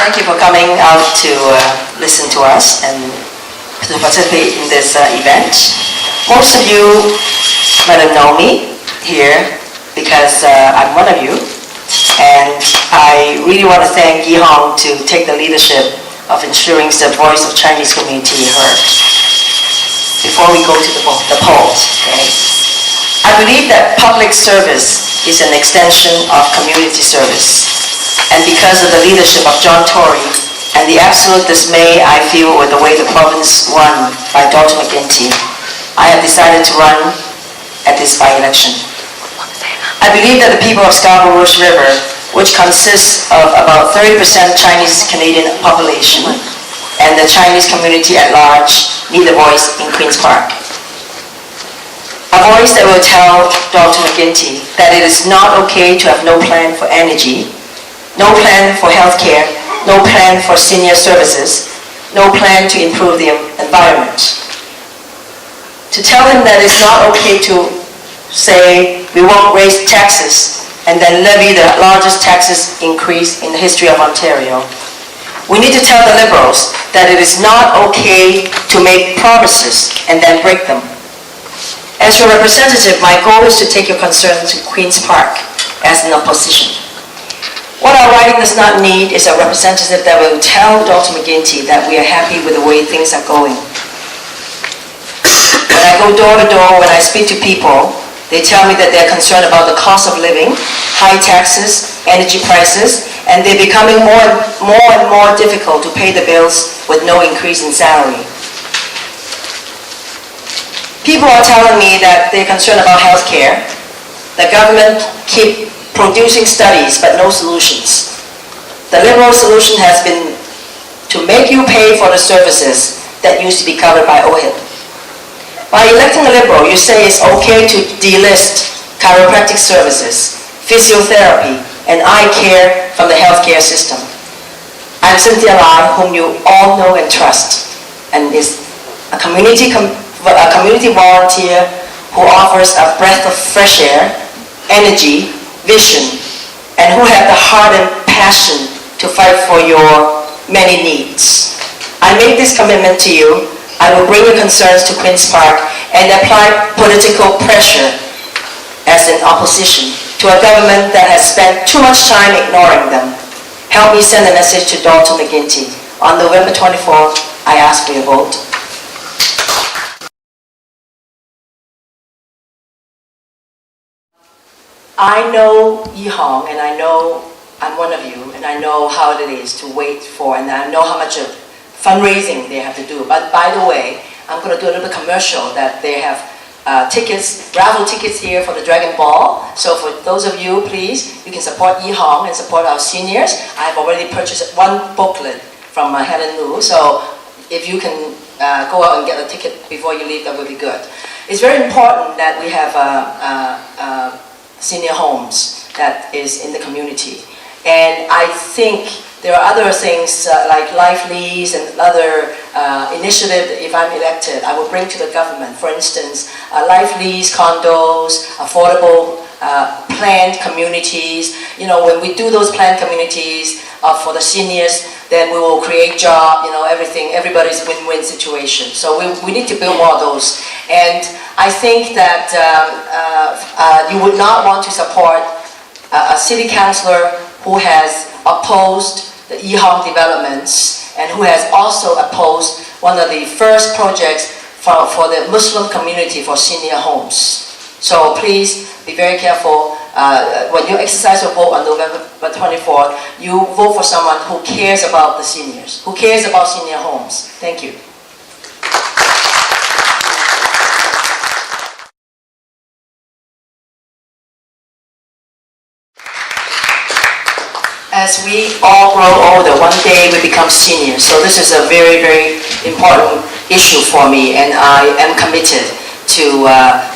Thank you for coming out to listen to us and to participate in this event. Most of you might have known me here because I'm one of you, and I really want to thank Yi Hong to take the leadership of ensuring the voice of Chinese community heard. Before we go to the polls, okay? I believe that public service is an extension of community service. And because of the leadership of John Tory and the absolute dismay I feel with the way the province won by Dr. McGuinty, I have decided to run at this by-election. I believe that the people of Scarborough River, which consists of about 30% Chinese Canadian population, and the Chinese community at large need a voice in Queen's Park. A voice that will tell Dr. McGuinty that it is not okay to have no plan for energy, no plan for healthcare, no plan for senior services, no plan to improve the environment. To tell him that it's not okay to say we won't raise taxes and then levy the largest taxes increase in the history of Ontario. We need to tell the Liberals that it is not okay to make promises and then break them. As your representative, my goal is to take your concerns to Queen's Park as an opposition. What our riding does not need is a representative that will tell Dr. McGuinty that we are happy with the way things are going. When I go door to door, when I speak to people, they tell me that they're concerned about the cost of living, high taxes, energy prices, and they're becoming more and more difficult to pay the bills with no increase in salary. People are telling me that they're concerned about healthcare. The government keep producing studies but no solutions. The Liberal solution has been to make you pay for the services that used to be covered by OHIP. By electing a Liberal, you say it's okay to delist chiropractic services, physiotherapy, and eye care from the healthcare system. I'm Cynthia Lai, whom you all know and trust, and is a community volunteer who offers a breath of fresh air, energy, vision, and who have the heart and passion to fight for your many needs. I make this commitment to you. I will bring your concerns to Queen's Park and apply political pressure as an opposition to a government that has spent too much time ignoring them. Help me send a message to Dr. McGuinty. On November 24th, I ask for your vote. I know Yi Hong, and I know I'm one of you, and I know how it is to wait for, and I know how much of fundraising they have to do. But by the way, I'm going to do a little bit commercial that they have tickets, raffle tickets here for the Dragon Ball. So for those of you, please, you can support Yi Hong and support our seniors. I've already purchased one booklet from Helen Lu, so if you can go out and get a ticket before you leave, that would be good. It's very important that we have senior homes that is in the community. And I think there are other things like life lease and other initiatives that if I'm elected, I will bring to the government. For instance, life lease, condos, affordable planned communities. You know, when we do those planned communities for the seniors, then we will create jobs, you know, everything, everybody's win-win situation. So we need to build more of those. And I think that you would not want to support a city councillor who has opposed the Yi Hong developments and who has also opposed one of the first projects for the Muslim community for senior homes. So please be very careful. When you exercise your vote on November 24th, you vote for someone who cares about the seniors, who cares about senior homes. Thank you. As we all grow older, one day we become seniors. So this is a very, very important issue for me, and I am committed to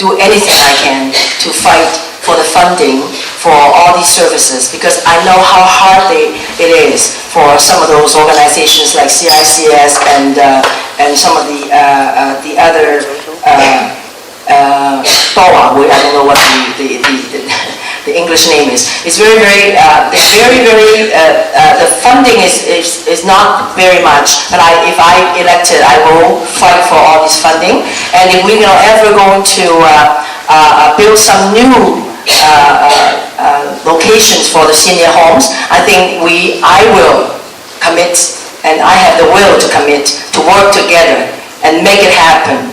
do anything I can to fight for the funding for all these services, because I know how hard it is for some of those organizations like CICS and some of the other BOA, I don't know what the English name is. It's very, very, the funding is not very much, but if I elected, I will fight for all this funding. And if we're ever going to build some new locations for the senior homes, I think I will commit, and I have the will to commit to work together and make it happen.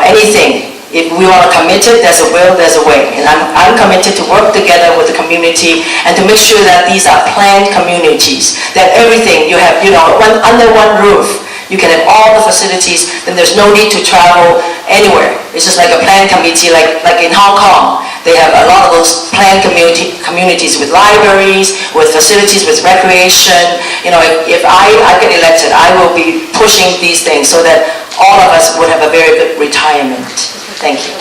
Anything. If we want to commit it, there's a will, there's a way. And I'm committed to work together with the community and to make sure that these are planned communities, that everything you have, under one roof, you can have all the facilities, then there's no need to travel anywhere. It's just like a planned community, like in Hong Kong. They have a lot of those planned communities with libraries, with facilities, with recreation. If I get elected, I will be pushing these things so that all of us would have a very good retirement. Thank you.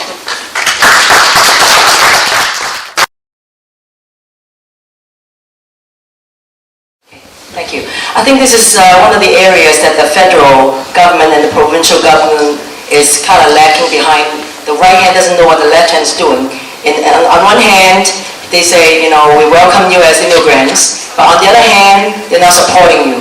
Thank you. I think this is one of the areas that the federal government and the provincial government is kind of lacking behind. The right hand doesn't know what the left hand is doing. On one hand, they say, we welcome you as immigrants, but on the other hand, they're not supporting you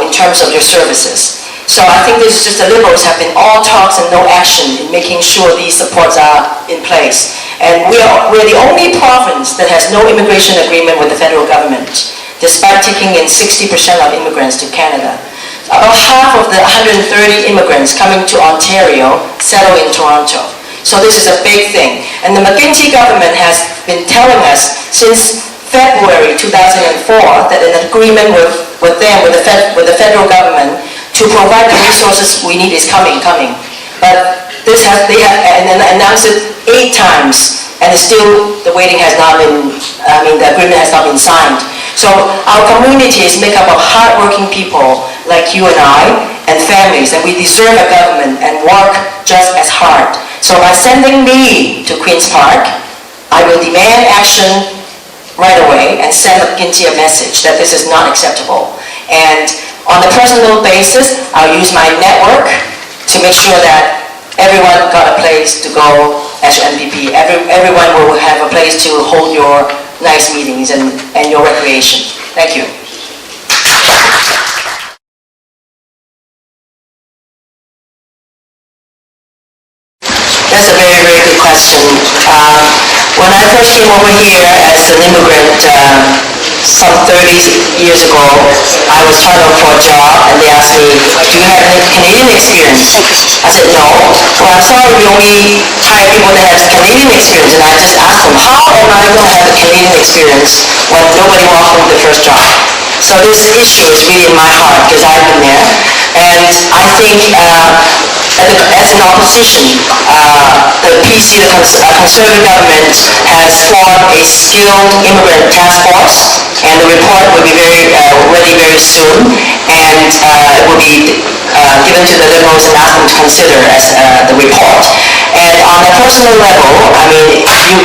in terms of your services. So I think this is just the Liberals have been all talks and no action in making sure these supports are in place. And we're the only province that has no immigration agreement with the federal government, despite taking in 60% of immigrants to Canada. About half of the 130 immigrants coming to Ontario settle in Toronto. So this is a big thing. And the McKinsey government has been telling us since February 2004 that an agreement with the federal government to provide the resources we need is coming. But they have announced it 8 times, and still the waiting has not been, the agreement has not been signed. So our community is made up of hardworking people like you and I, and families, and we deserve a government and work just as hard. So by sending me to Queen's Park, I will demand action right away and send McKinsey a message that this is not acceptable. And on a personal basis, I'll use my network to make sure that everyone got a place to go as your MVP. Everyone will have a place to hold your nice meetings and your recreation. Thank you. That's a very, very good question. When I first came over here as an immigrant some 30 years ago, I was trying to look for a job, and they asked me, do you have any Canadian experience? I said, no. Well, I'm sorry, we only hire people that have Canadian experience. And I just asked them, how am I going to have a Canadian experience when nobody offered me the first job? So this issue is really in my heart because I've been there. And I think as an opposition, the PC, the Conservative government, has formed a skilled immigrant task force, and the report will be ready very soon, and it will be given to the Liberals and asked them to consider as the report. And on a personal level,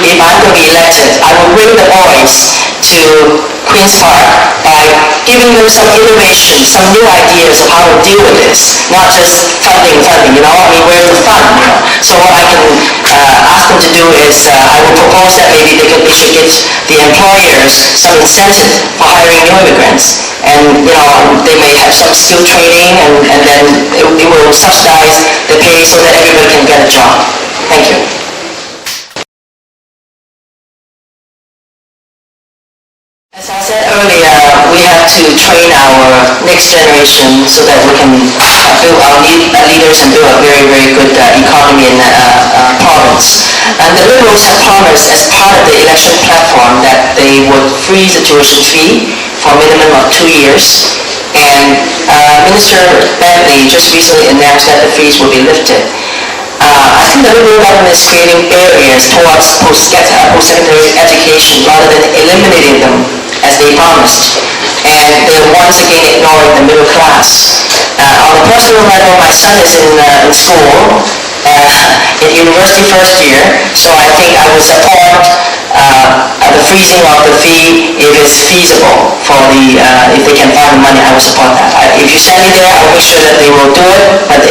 if I'm going to be elected, I will bring the boys to Queen's Park by giving them some innovation, some new ideas of how to deal with this, not just funding, where's the fun, So what I can ask them to do is, I will propose that maybe they should give the employers some incentive for hiring new immigrants. And, they may have some skill training, and then it will subsidize the pay so that everybody can get a job. Thank you. As I said earlier, we have to train our next generation so that we can build our leaders and build a very, very good economy in the province. And the Liberals have promised as part of the election platform that they would freeze the tuition fee for a minimum of 2 years. And Minister Bentley just recently announced that the fees will be lifted. I think the Liberal government is creating barriers towards post-secondary education rather than eliminating them as they promised. And they're once again ignoring the middle class. On a personal level, my son is in school in university first year, so I think I would support the freezing of the fee if it's feasible for if they can find the money, I will support that. If you send me there, I will make sure that they will do it, but